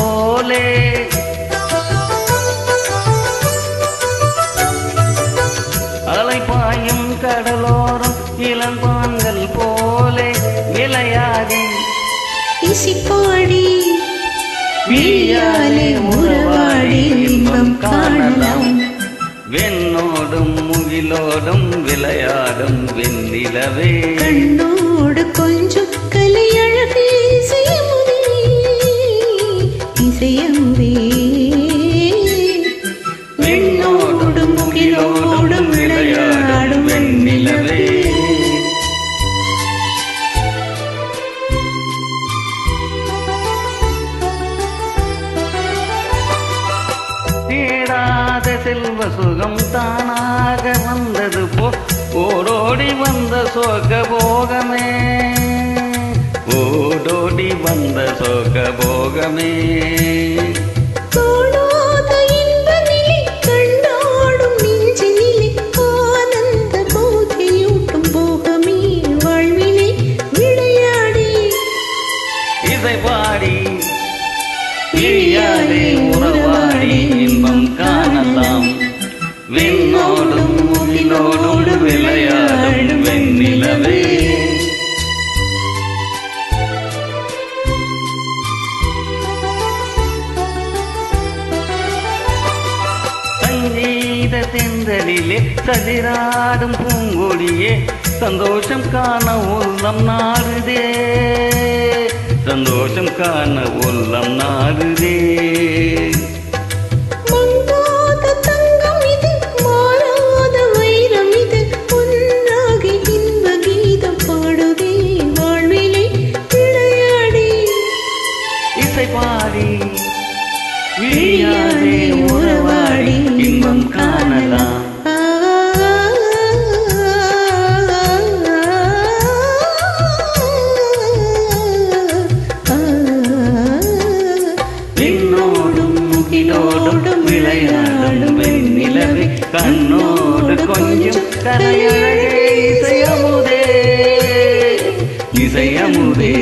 போலே அலைப்பாயும் கடலோரம் இளம்பான்கள் போலே விளையாடி இசைப்பாடி விழியாலே உறவாடி இன்பம் காணலாம். வெண்ணோடும் முகிலோடும் விளையாடும் வெண்ணிலவே கண்ணோடு கொஞ்சம் கலையழகு இசையமுதே இசையமுதே வெண்ணோடும் முகிலோடும் விளையாடும் வெண்ணிலவே தேடாத செல்வ சுகம் தானாக வந்தது போ ஓடோடி வந்த சோக போகமே ஓடோடி வந்த சோக போகமே தோணாத இன்ப நிலை கண்டாடும் நெஞ்சினிலே ஆனந்த போதையூட்டும் போகமே வாழ்விலே விளையாடி இசை பாடி விழியாலே உறவாடி இன்பம் காணலாம். விண்ணோடும் முகிலோடும் விளையாடும் வெண்ணிலவே சங்கீத செந்தலிலே சதிராடும் பூங்கொடியே சந்தோஷம் காண உள்ளம் நாடுதே சந்தோஷம் காண உள்ளம் நாடுதே மங்காத தங்கம் இது மாறாத வைரம் இது பொன்னாகி இன்ப கீதம் பாடுதே வாழ்விலே விளையாடி இசை பாடி விழியாலே உறவாடி இன்பம் காணலாம். விண்ணோடும் முகிலோடும் விளையாடும் வெண்ணிலவே கண்ணோடு கொஞ்சம் கரையழகே இசையமுதே இசையமுதே